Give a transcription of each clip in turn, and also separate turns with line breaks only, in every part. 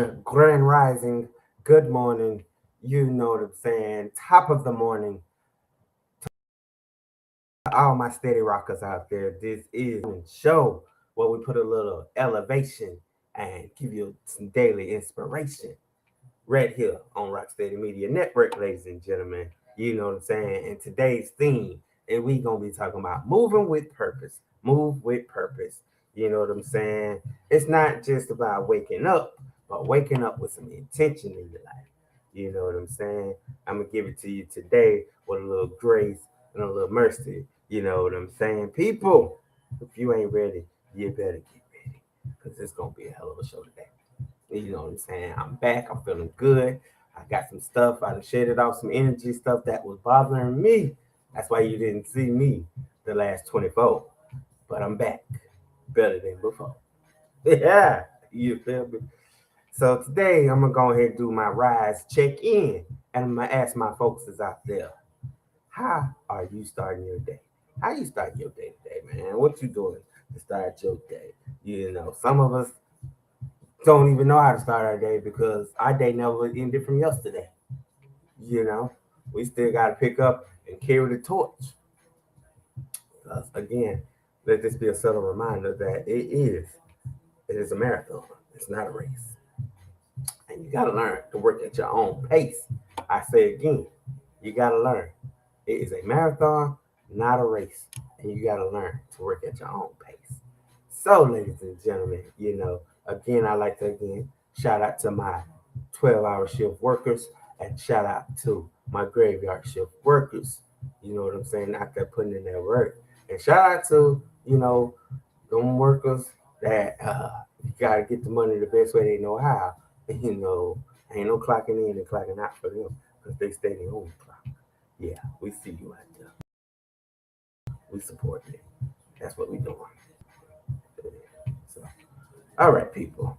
Grand Rising, good morning. You know what I'm saying? Top of the morning to all my steady rockers out there. This is a show where we put a little elevation and give you some daily inspiration right here on Rocksteady Media Network, ladies and gentlemen. You know what I'm saying? And today's theme, and we gonna be talking about moving with purpose. Move with purpose. You know what I'm saying? It's not just about waking up, but waking up with some intention in your life. You know what I'm saying? I'm gonna give it to you today with a little grace and a little mercy. You know what I'm saying? People, if you ain't ready, you better get ready. Because it's gonna be a hell of a show today. You know what I'm saying? I'm back. I'm feeling good. I got some stuff. I done shedded off some energy stuff that was bothering me. That's why you didn't see me the last 24. But I'm back. Better than before. Yeah. You feel me? So today I'm gonna go ahead and do my rise check in. And I'm gonna ask my folks that's out there, how are you starting your day? How you starting your day today, man? What you doing to start your day? You know, some of us don't even know how to start our day because our day never ended from yesterday. You know, we still got to pick up and carry the torch. Again, let this be a subtle reminder that it is a marathon. It's not a race, and you got to learn to work at your own pace. I say again, you got to learn. It is a marathon, not a race, and you got to learn to work at your own pace. So, ladies and gentlemen, again, I like to shout out to my 12-hour shift workers and shout out to my graveyard shift workers. You know what I'm saying? Out there putting in their work. And shout out to, them workers that you got to get the money the best way they know how. You know, ain't no clocking in and clocking out for them because they stay their own clock. Yeah, we see you out there. We support it. That's what we doing. So, all right, people.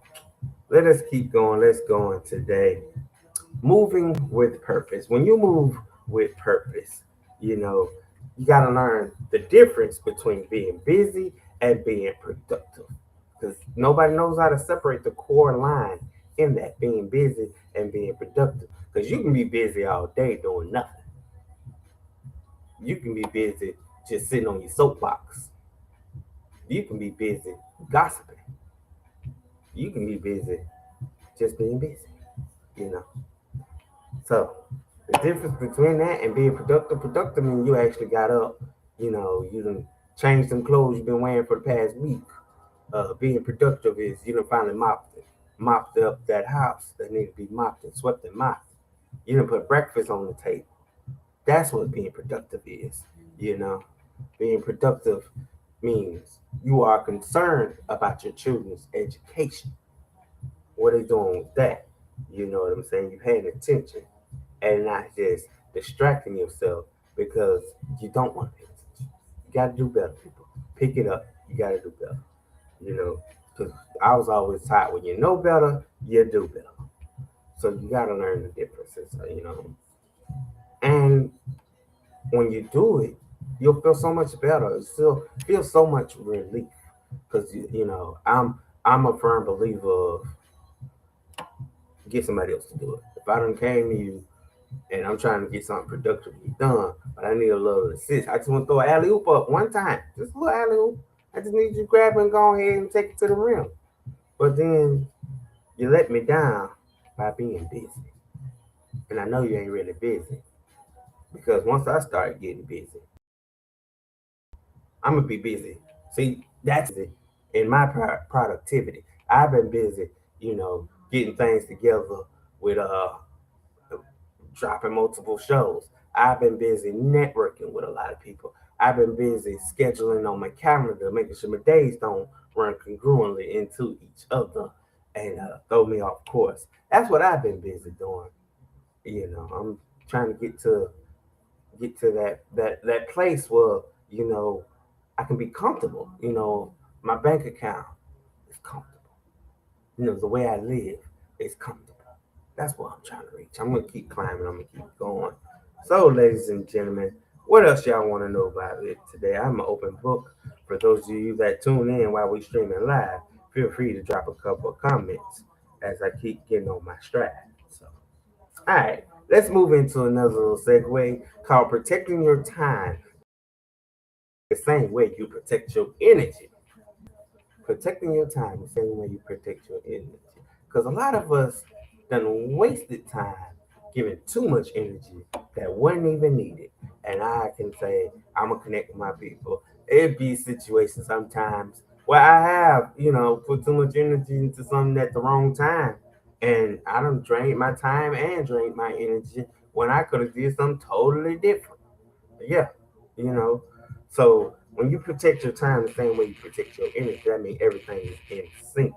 Let us keep going. Let's go on today. Moving with purpose. When you move with purpose, you know, you got to learn the difference between being busy and being productive. Because nobody knows how to separate the core line in that being busy and being productive. Because you can be busy all day doing nothing. You can be busy just sitting on your soapbox. You can be busy gossiping. You can be busy just being busy, you know. So the difference between that and being productive means you actually got up, you done changed some clothes you've been wearing for the past week. Being productive is you done finally mopped up that house that needed to be mopped and swept and mopped. You done put breakfast on the table. That's what being productive is, you know. Being productive means you are concerned about your children's education. What are they doing with that? You know what I'm saying? You're paying attention and not just distracting yourself because you don't want to pay attention. You got to do better, people. Pick it up. You got to do better. You know, because I was always taught when you know better, you do better. So you got to learn the differences, And when you do it, you'll feel so much better. You still feel so much relief because I'm a firm believer of get somebody else to do it. If I don't came to you and I'm trying to get something productively done, but I need a little assist. I just want to throw an alley oop up one time, just a little alley oop. I just need you to grab it and go ahead and take it to the rim. But then you let me down by being busy, and I know you ain't really busy because once I start getting busy, I'm gonna be busy. See, that's it in my productivity. I've been busy, getting things together with dropping multiple shows. I've been busy networking with a lot of people. I've been busy scheduling on my calendar, making sure my days don't run congruently into each other and throw me off course. That's what I've been busy doing. I'm trying to get to that place where I can be comfortable. My bank account is comfortable. The way I live is comfortable. That's what I'm trying to reach. I'm gonna keep climbing. I'm gonna keep going. So, ladies and gentlemen, what else y'all want to know about it today? I'm an open book for those of you that tune in while we streaming live. Feel free to drop a couple of comments as I keep getting on my stride. So, all right, let's move into another little segue called protecting your time the same way you protect your energy. Protecting your time the same way you protect your energy. Because a lot of us done wasted time giving too much energy that wasn't even needed. And I can say, I'm going to connect with my people. It'd be situations sometimes where I have, put too much energy into something at the wrong time. And I done drained my time and drained my energy when I could have did something totally different. Yeah, you know. So when you protect your time the same way you protect your energy, that means everything is in sync.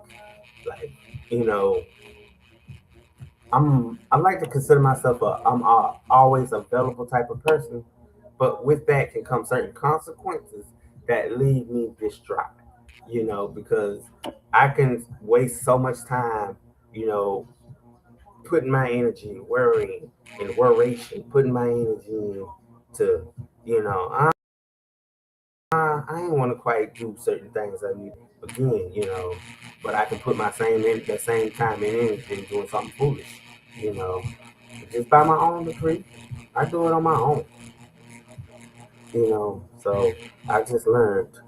Like, you know, I like to consider myself a always available type of person, but with that can come certain consequences that leave me distraught. Because I can waste so much time, you know, putting my energy in worrying and worration, putting my energy in to, I ain't want to quite do certain things I need again, but I can put my that same time and energy in doing something foolish, you know, just by my own decree. I do it on my own, So I just learned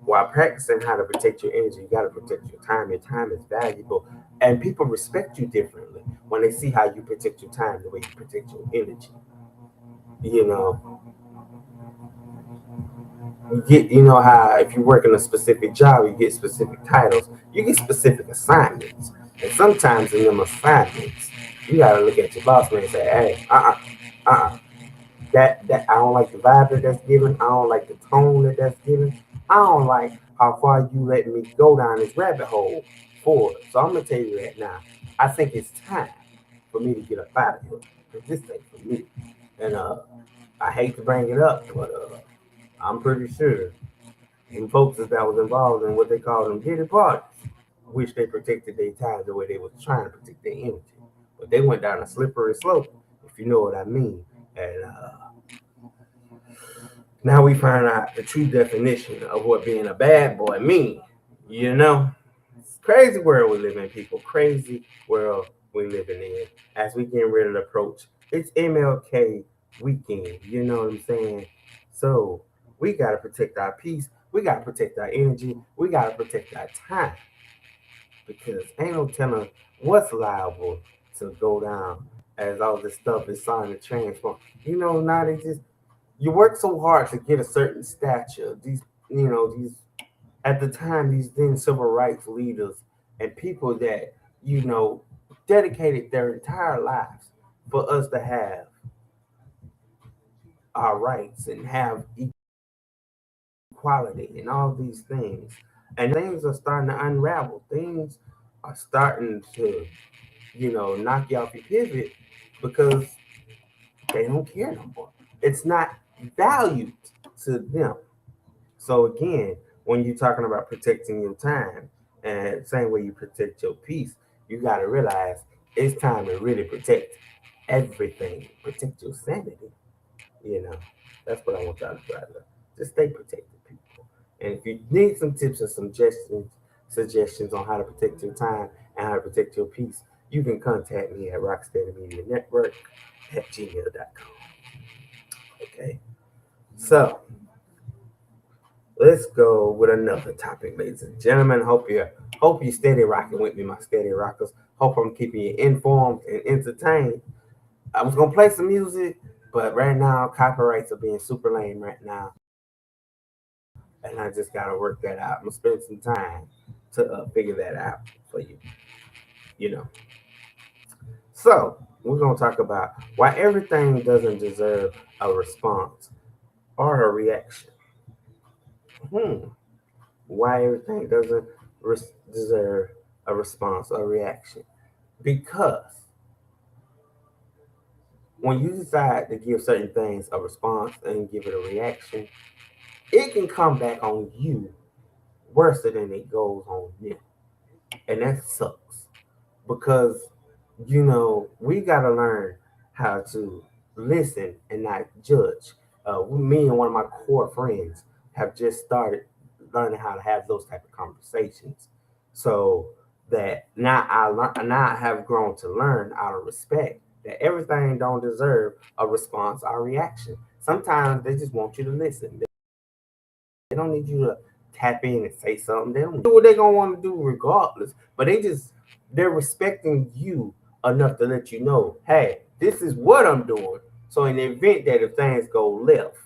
while practicing how to protect your energy, you got to protect your time. Your time is valuable, and people respect you differently when they see how you protect your time the way you protect your energy. You know, how if you work in a specific job, you get specific titles, you get specific assignments, and sometimes in them assignments, you gotta look at your boss man and say, "Hey, that I don't like the vibe that's given. I don't like the tone that's given. I don't like how far you let me go down this rabbit hole forward." So I'm gonna tell you that now. I think it's time for me to get up out of here because this ain't for me. And I hate to bring it up, but I'm pretty sure and folks that was involved in what they call them pity parties, wish they protected their time the way they was trying to protect their energy. But they went down a slippery slope, if you know what I mean. And now we find out the true definition of what being a bad boy mean. You know, it's crazy world we live in, people. Crazy world we living in. As we getting ready to approach, it's MLK weekend. You know what I'm saying? So we gotta protect our peace. We gotta protect our energy. We gotta protect our time because ain't no telling what's liable to go down as all this stuff is starting to transform. Now they just you work so hard to get a certain stature. These at the time, these then civil rights leaders and people that, dedicated their entire lives for us to have our rights and have equality and all these things. And things are starting to unravel. Things are starting to, knock you off your pivot because they don't care no more. It's not valued to them. So again, when you're talking about protecting your time and same way you protect your peace, you got to realize it's time to really protect everything. Protect your sanity. You know, that's what I want y'all to try to just stay protected, people. And if you need some tips and suggestions on how to protect your time and how to protect your peace, you can contact me at Rocksteady Media Network at gmail.com. Okay. So let's go with another topic, ladies and gentlemen. Hope you steady rocking with me, my steady rockers. Hope I'm keeping you informed and entertained. I was gonna play some music, but right now copyrights are being super lame right now, and I just gotta work that out. I'm gonna spend some time to figure that out for you. You know. So we're gonna talk about why everything doesn't deserve a response or a reaction. Hmm. Why everything doesn't deserve a response or reaction. Because when you decide to give certain things a response and give it a reaction, it can come back on you worse than it goes on them. And that sucks. Because, we got to learn how to listen and not judge. Me and one of my core friends have just started learning how to have those type of conversations. So that now I have grown to learn out of respect that everything don't deserve a response or reaction. Sometimes they just want you to listen. They don't need you to tap in and say something. They don't do what they're gonna want to do regardless. But they're respecting you enough to let you know, hey, this is what I'm doing. So in the event that if things go left,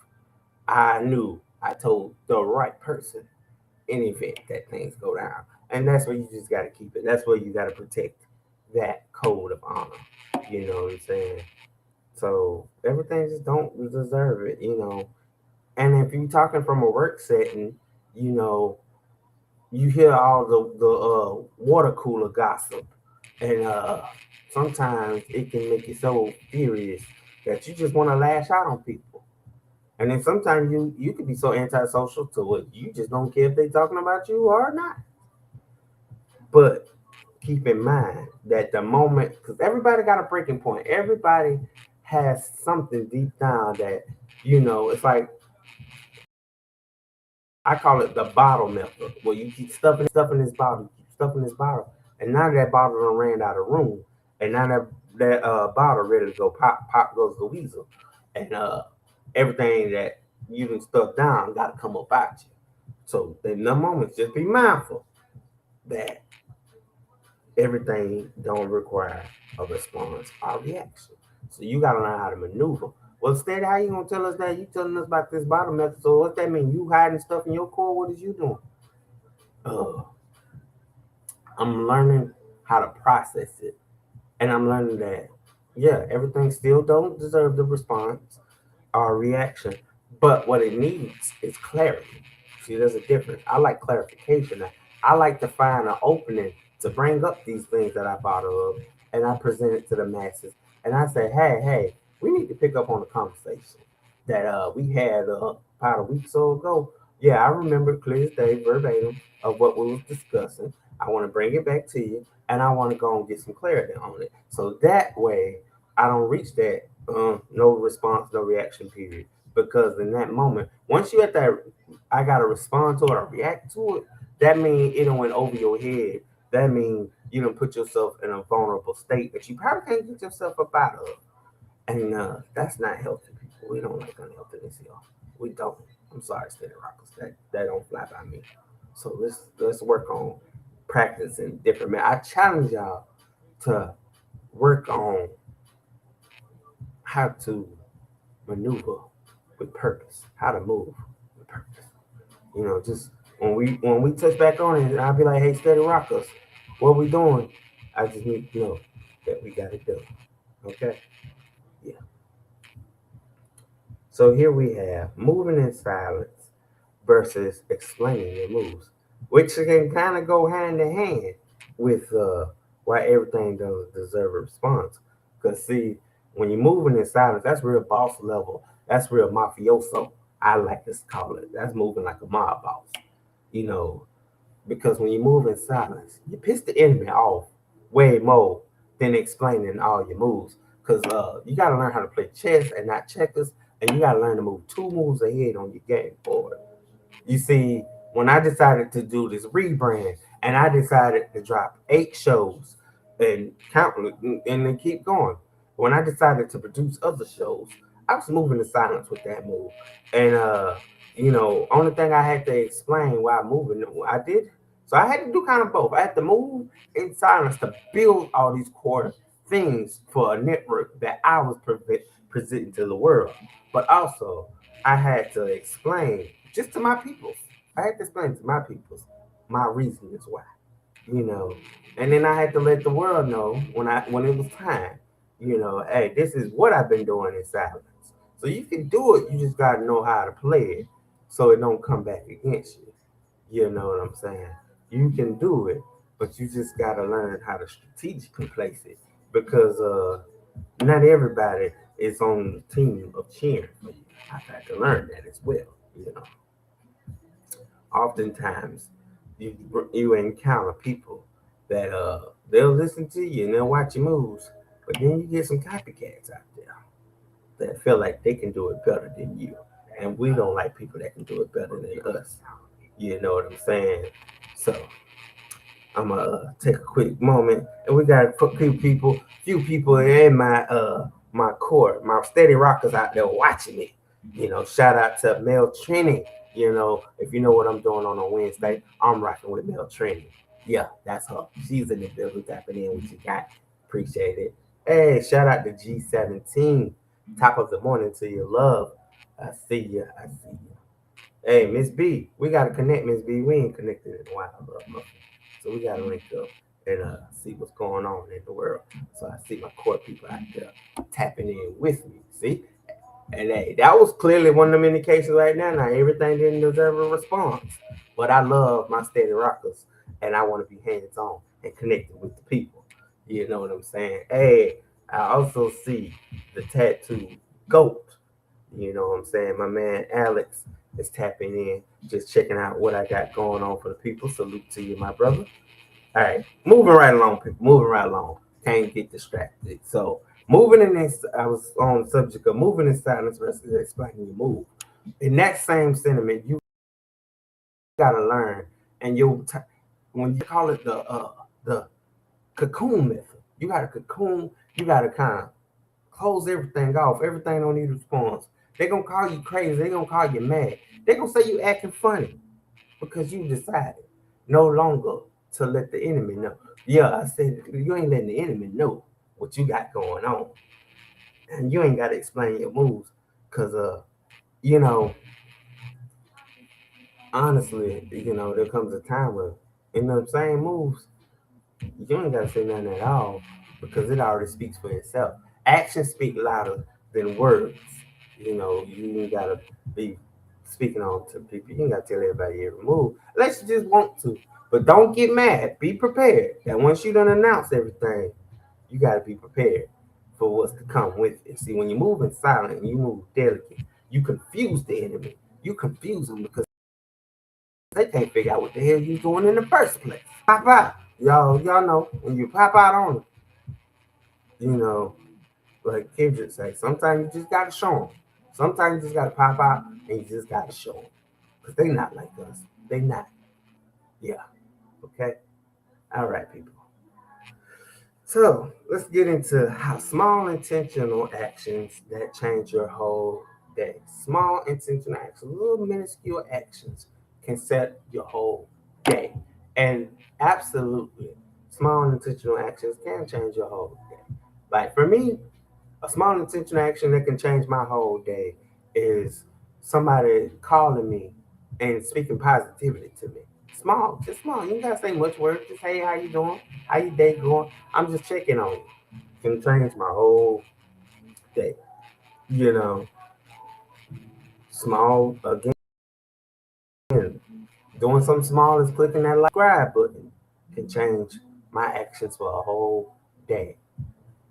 I knew I told the right person in the event that things go down. And that's where you just gotta keep it. That's where you gotta protect that code of honor. You know what I'm saying? So everything just don't deserve it, you know. And if you're talking from a work setting, you know, you hear all the water cooler gossip, and sometimes it can make you so furious that you just want to lash out on people. And then sometimes you can be so antisocial to it, you just don't care if they talking about you or not. But keep in mind that the moment, because everybody got a breaking point, everybody has something deep down that, you know, it's like I call it the bottle method, where you keep stuffing this bottle, keep stuffing this bottle, and now that bottle done ran out of room, and now that bottle ready to go pop, pop goes the weasel, and everything that you done stuffed down got to come up out you. So in the moments, just be mindful that everything don't require a response or reaction. So you gotta learn how to maneuver. Well, Steady, how you gonna tell us that? You telling us about this bottle method. So what that mean? You hiding stuff in your core? What is you doing? Uh, I'm learning how to process it. And I'm learning that, yeah, everything still don't deserve the response or reaction. But what it needs is clarity. See, there's a difference. I like clarification. I like to find an opening to bring up these things that I bottle up and I present it to the masses. And I say, hey, we need to pick up on the conversation that we had about a week or so ago. Yeah, I remember clear as day, verbatim of what we was discussing. I want to bring it back to you and I want to go and get some clarity on it. So that way I don't reach that no response, no reaction period. Because in that moment, once you at that, I gotta respond to it or react to it. That means it don't went over your head. That means you don't put yourself in a vulnerable state that you probably can't get yourself up out of. And that's not healthy, people. We don't like unhealthiness, y'all. We don't. I'm sorry, Steady Rockers. That don't fly by me. So let's work on practicing different. Man, I challenge y'all to work on how to maneuver with purpose, how to move with purpose. You know, just when we touch back on it, I'll be like, hey, Steady Rockers, what we doing? I just need to know that we got it done. Okay? Yeah. So here we have moving in silence versus explaining your moves, which can kind of go hand in hand with why everything doesn't deserve a response. Because see, when you're moving in silence, that's real boss level. That's real mafioso. I like to call it. That's moving like a mob boss. You know, because when you move in silence, you piss the enemy off way more than explaining all your moves. Because you got to learn how to play chess and not checkers, and you got to learn to move two moves ahead on your game board. You see, when I decided to do this rebrand, and I decided to drop 8 shows and count and then keep going. When I decided to produce other shows, I was moving in silence with that move, and only thing I had to explain why I'm moving, I did. So I had to do kind of both. I had to move in silence to build all these core things for a network that I was presenting to the world, but also I had to explain just to my peoples. I had to explain to my peoples my reasons why, you know. And then I had to let the world know when it was time, hey, this is what I've been doing in silence. So you can do it, you just gotta know how to play it so it don't come back against you. You know what I'm saying? You can do it, but you just gotta learn how to strategically place it because not everybody is on the team of cheering for you. I've had to learn that as well. You know, oftentimes you encounter people that they'll listen to you and they'll watch your moves, but then you get some copycats out there that feel like they can do it better than you, and we don't like people that can do it better than us. You know what I'm saying? So I'm gonna take a quick moment, and we got a few people in my court, my steady rockers out there watching me. Shout out to Mel Trini. If you know what I'm doing on a Wednesday, I'm rocking with Mel Trini. Yeah, that's her. She's in the building, tapping in what you got. Appreciate it. Hey, shout out to G17. Top of the morning to your love. I see you. I see you. Hey, Miss B, we gotta connect, Miss B. We ain't connected in a while, love. So we gotta link up and see what's going on in the world. So I see my core people out there tapping in with me. See? And hey, that was clearly one of them indications right now. Now everything didn't deserve a response. But I love my steady rockers and I want to be hands-on and connected with the people. You know what I'm saying? Hey, I also see the tattoo goat. You know what I'm saying? My man Alex is tapping in, just checking out what I got going on for the people. Salute to you, my brother. All right, moving right along, people. Moving right along. Can't get distracted. So, moving in this, I was on the subject of moving in silence versus explaining your move. In that same sentiment, you gotta learn, and when you call it the cocoon method, you gotta cocoon. You gotta kind of close everything off. Everything don't need a response. They're gonna call you crazy. They're gonna call you mad. They're gonna say you acting funny because you decided no longer to let the enemy know. Yeah, I said you ain't letting the enemy know what you got going on. And you ain't gotta explain your moves. Cause you know, honestly, there comes a time where in them same moves, you ain't gotta say nothing at all because it already speaks for itself. Actions speak louder than words. You ain't gotta be speaking on to people. You ain't gotta tell everybody every move unless you just want to. But don't get mad. Be prepared. And once you done announce everything, you gotta be prepared for what's to come with it. See, when you move in silent and you move delicate, you confuse the enemy. You confuse them because they can't figure out what the hell you doing in the first place. Pop out. Y'all know when you pop out on them, you know, like Kendrick say, sometimes you just gotta show them. Sometimes you just gotta pop out and you just gotta show them. Because they not like us. They not. Yeah. Okay? All right, people. So let's get into how small intentional actions that change your whole day. Small intentional actions, little minuscule actions can set your whole day. And absolutely, small intentional actions can change your whole day. Like for me, a small intentional action that can change my whole day is somebody calling me and speaking positivity to me. Small, just small. You ain't gotta say much words. Just hey, how you doing? How your day going? I'm just checking on you. Can change my whole day. You know, small again. Doing something small is clicking that like subscribe button can change my actions for a whole day.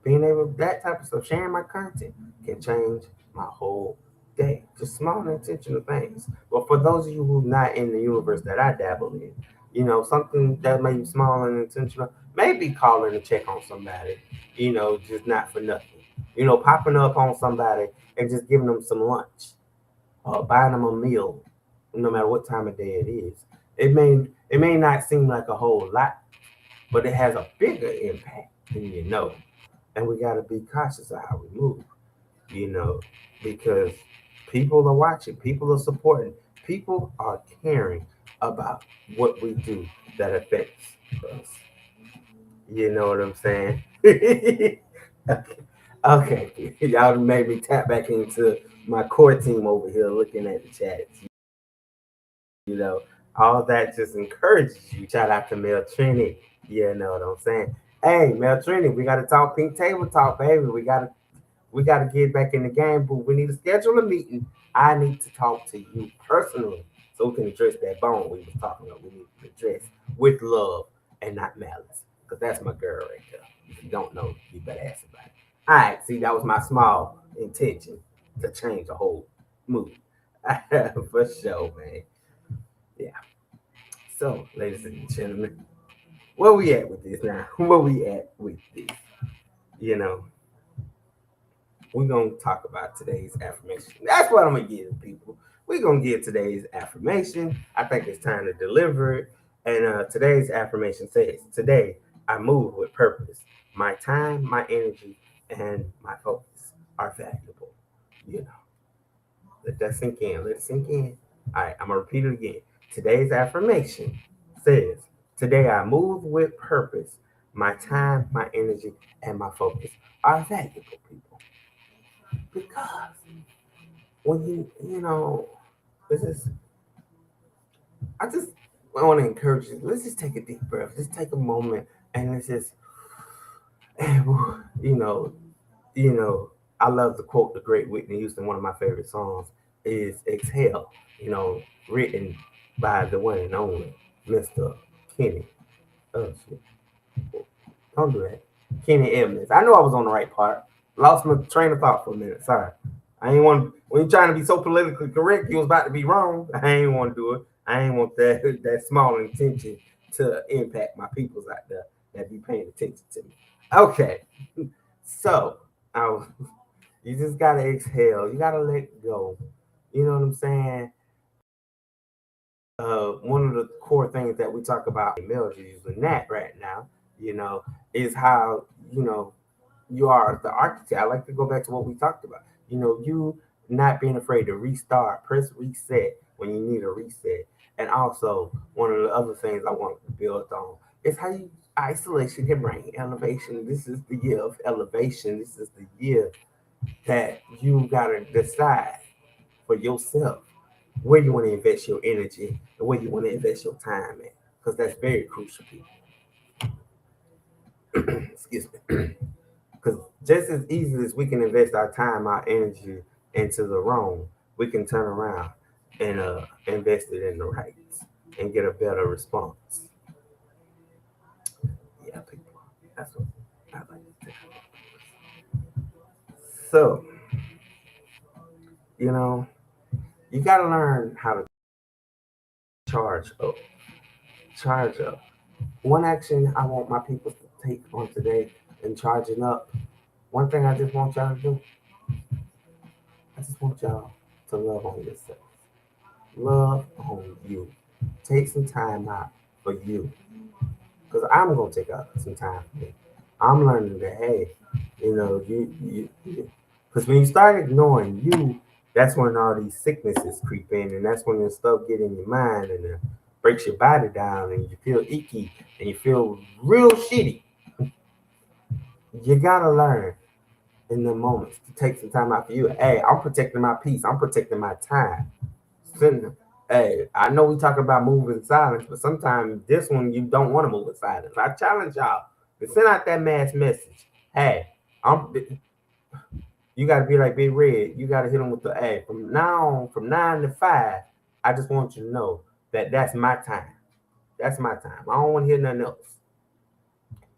Being able that type of stuff, sharing my content can change my whole day. Just small and intentional things. But for those of you who are not in the universe that I dabble in, something that may be small and intentional, maybe calling to check on somebody, just not for nothing. Popping up on somebody and just giving them some lunch or buying them a meal, no matter what time of day it is. It may not seem like a whole lot, but it has a bigger impact than you know. And we got to be cautious of how we move, you know, because people are watching, people are supporting, people are caring about what we do that affects us. You know what I'm saying? Okay. Okay. Y'all made me tap back into my core team over here looking at the chat. You know, all that just encourages you. Shout out to Mel Trini. You know what I'm saying? Hey, Mel Trini, we gotta talk pink table talk, baby. We gotta get back in the game, but we need to schedule a meeting. I need to talk to you personally so we can address that bone we was talking about. We need to address with love and not malice. Because that's my girl right there. If you don't know, you better ask about it. All right, see, that was my small intention to change the whole mood. For sure, man. Yeah. So, ladies and gentlemen, where we at with this now? Where we at with this? You know, we're gonna talk about today's affirmation. That's what I'm gonna give people. We're gonna give today's affirmation. I think it's time to deliver it. And today's affirmation says, today I move with purpose. My time, my energy, and my focus are valuable. You know, let that sink in. Let it sink in. All right, I'm going to repeat it again. Today's affirmation says, today I move with purpose. My time, my energy, and my focus are valuable, people. Because when this is, I just want to encourage you, let's just take a deep breath. Just take a moment and let's just, you know, you know, I love to quote the great Whitney Houston. One of my favorite songs is "Exhale." Written by the one and only Mr. Kenny. Oh shit! Don't do that, Kenny Evans. I know I was on the right part. Lost my train of thought for a minute. Sorry. I ain't want when you're trying to be so politically correct, you was about to be wrong. I ain't want to do it. I ain't want that small intention to impact my peoples out there that be paying attention to me. Okay, so I you just gotta exhale. You gotta let go. You know what I'm saying? One of the core things that we talk about in males using that right now, you know, is how you are the architect. I like to go back to what we talked about. You not being afraid to restart, press reset when you need a reset. And also, one of the other things I want to build on is how you isolation can bring elevation. This is the year of elevation. This is the year that you gotta decide for yourself where you want to invest your energy and where you want to invest your time in, because that's very crucial, people. Excuse me. Because just as easily as we can invest our time, our energy into the wrong, we can turn around and invest it in the right and get a better response. Yeah, people. That's what I like to say. So, you know, you got to learn how to charge up. Charge up. One action I want my people to take on today in charging up. One thing I just want y'all to do, I just want y'all to love on yourself. Love on you. Take some time out for you. Because I'm going to take out some time for me. I'm learning that, hey, because when you start ignoring you, that's when all these sicknesses creep in, and that's when the stuff get in your mind and breaks your body down, and you feel icky and you feel real shitty. You gotta learn in the moments to take some time out for you. Hey, I'm protecting my peace. I'm protecting my time. Hey, I know we talking about moving in silence, but sometimes this one you don't want to move in silence. I challenge y'all to send out that mass message. Hey, I'm. You got to be like Big Red. You got to hit them with the hey. From now on, from 9 to 5, I just want you to know that that's my time. That's my time. I don't want to hear nothing else.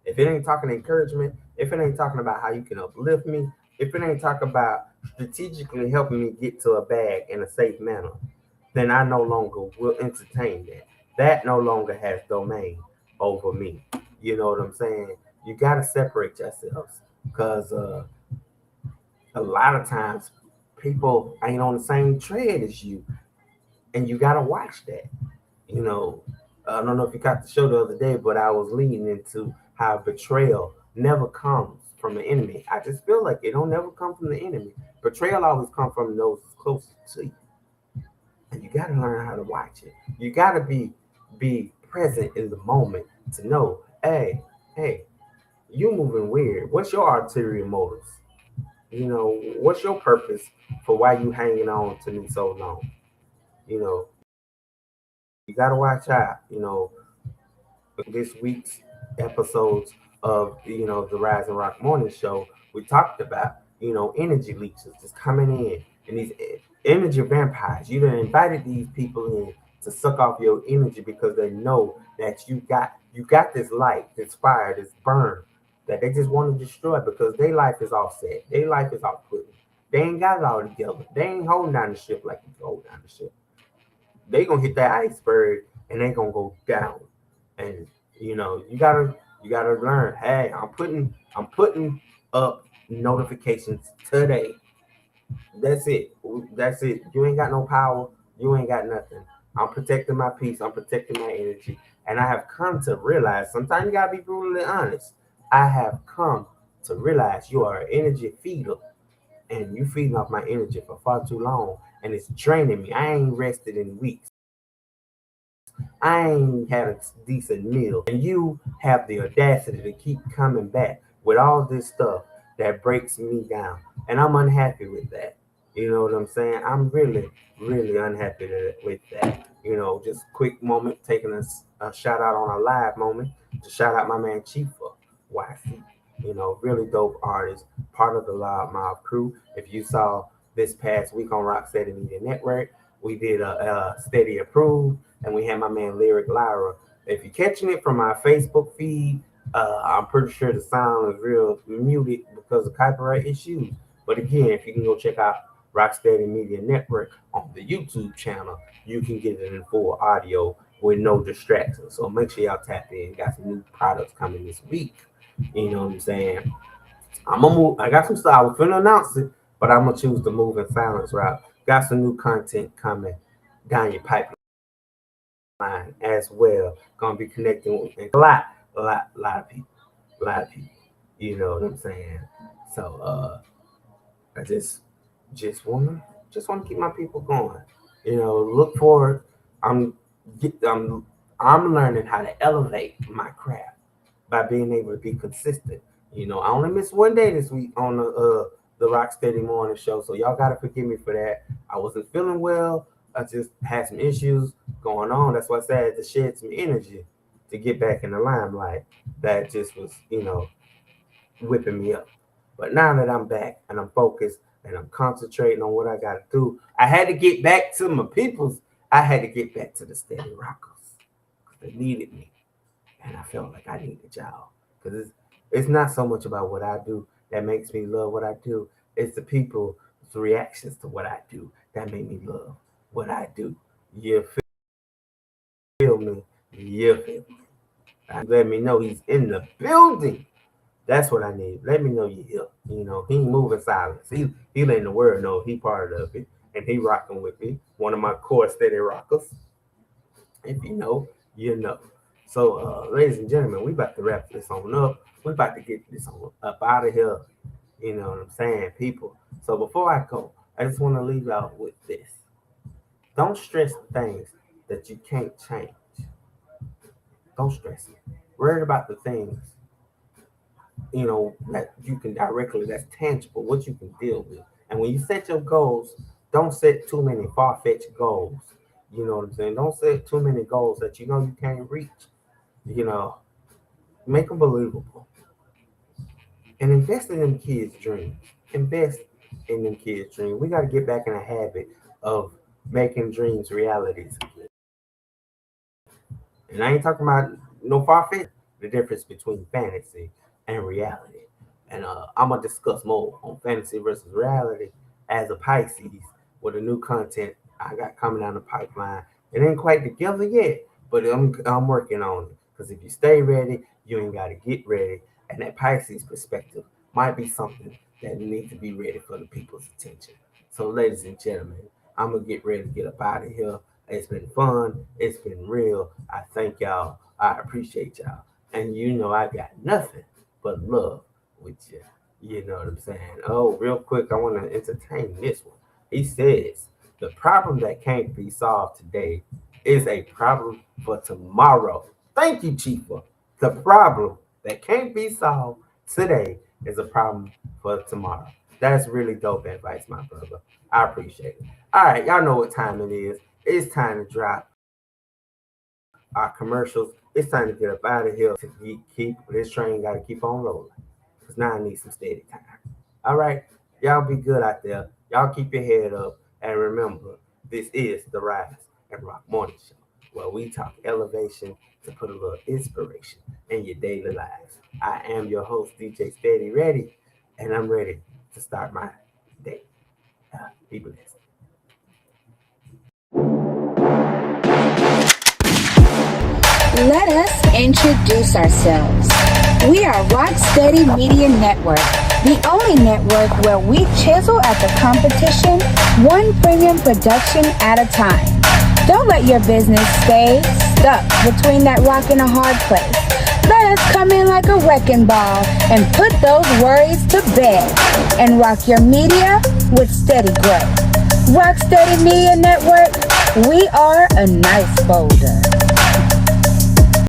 If it ain't talking encouragement, if it ain't talking about how you can uplift me, if it ain't talking about strategically helping me get to a bag in a safe manner, then I no longer will entertain that. That no longer has domain over me. You know what I'm saying? You got to separate yourselves because a lot of times people ain't on the same tread as you, and you got to watch that. You know, I don't know if you got the show the other day, but I was leading into how betrayal never comes from the enemy. I just feel like it don't never come from the enemy. Betrayal always comes from those closest to you. And you got to learn how to watch it. You got to be present in the moment to know, hey, you moving weird. What's your ulterior motives? What's your purpose for why you hanging on to me so long? You know, you got to watch out. This week's episodes of the Rise and Rock Morning Show, we talked about energy leeches just coming in, and these energy vampires. You done invited these people in to suck off your energy because they know that you got this light, this fire, this burn that they just want to destroy because their life is offset, their life is off putting. They ain't got it all together. They ain't holding down the ship like you hold down the ship. They gonna hit that iceberg and they gonna go down. And you gotta learn. Hey, I'm putting up notifications today. That's it. That's it. You ain't got no power. You ain't got nothing. I'm protecting my peace. I'm protecting my energy. And I have come to realize sometimes you gotta be brutally honest. I have come to realize you are an energy feeder and you feeding off my energy for far too long and it's draining me. I ain't rested in weeks. I ain't had a decent meal. And you have the audacity to keep coming back with all this stuff that breaks me down. And I'm unhappy with that. You know what I'm saying? I'm really, really unhappy with that. You know, just quick moment, taking a shout out on a live moment to shout out my man Chifa YC. You know, really dope artist, part of the Loud Mouth crew. If you saw this past week on Rocksteady Media Network, we did a Steady Approved, and we had my man Lyric Lyra. If you're catching it from our Facebook feed, I'm pretty sure the sound is real muted because of copyright issues. But again, if you can go check out Rocksteady Media Network on the YouTube channel, you can get it in full audio with no distractions. So make sure y'all tap in. Got some new products coming this week. You know what I'm saying? I'm gonna move. I got some stuff. I was finna announce it, but I'm gonna choose the move in silence route. Got some new content coming down your pipeline as well. Gonna be connecting with a lot of people, a lot of people. You know what I'm saying? So I just wanna keep my people going. You know, look forward. I'm I'm learning how to elevate my craft by being able to be consistent. You know, I only missed one day this week on the Rocksteady Morning Show, so y'all gotta forgive me for that. I wasn't feeling well. I just had some issues going on. That's why I said to shed some energy to get back in the limelight. That just was, whipping me up. But now that I'm back and I'm focused and I'm concentrating on what I gotta do, I had to get back to my peoples. I had to get back to the Steady Rockers. They needed me, and I felt like I needed y'all because it's not so much about what I do that makes me love what I do. It's the people's reactions to what I do that make me love what I do. You feel me? You feel me? Let me know he's in the building. That's what I need. Let me know you here. He ain't moving silence. He letting the world know he part of it, and he rocking with me. One of my core Steady Rockers. If you know, you know. So, ladies and gentlemen, we about to wrap this on up. We about to get this on up out of here. You know what I'm saying, people? So before I go, I just want to leave out with this. Don't stress the things that you can't change. Don't stress it. Worry about the things, that you can directly, that's tangible, what you can deal with. And when you set your goals, don't set too many far-fetched goals. You know what I'm saying? Don't set too many goals that you can't reach. Make them believable. And invest in them kids' dreams. Invest in them kids' dreams. We got to get back in a habit of making dreams realities again. And I ain't talking about no far-fetched. The difference between fantasy and reality. And I'm going to discuss more on fantasy versus reality as a Pisces with the new content I got coming down the pipeline. It ain't quite together yet, but I'm working on it. Because if you stay ready, you ain't got to get ready. And that Pisces perspective might be something that needs to be ready for the people's attention. So, ladies and gentlemen, I'm going to get ready to get up out of here. It's been fun. It's been real. I thank y'all. I appreciate y'all. And I got nothing but love with you. You know what I'm saying? Oh, real quick, I want to entertain this one. He says, the problem that can't be solved today is a problem for tomorrow. Thank you, Chifa. The problem that can't be solved today is a problem for tomorrow. That's really dope advice, my brother. I appreciate it. All right, y'all know what time it is. It's time to drop our commercials. It's time to get up out of here. Keep this train got to keep on rolling. Because now I need some steady time. All right, y'all be good out there. Y'all keep your head up. And remember, this is the Rise and Rock Morning Show, where we talk elevation to put a little inspiration in your daily lives. I am your host, DJ Steady Ready, and I'm ready to start my day. Be blessed.
Let us introduce ourselves. We are Rocksteady Media Network, the only network where we chisel at the competition one premium production at a time. Don't let your business stay stuck between that rock and a hard place. Let us come in like a wrecking ball and put those worries to bed and rock your media with steady growth. Rock Steady Media Network, we are a nice folder.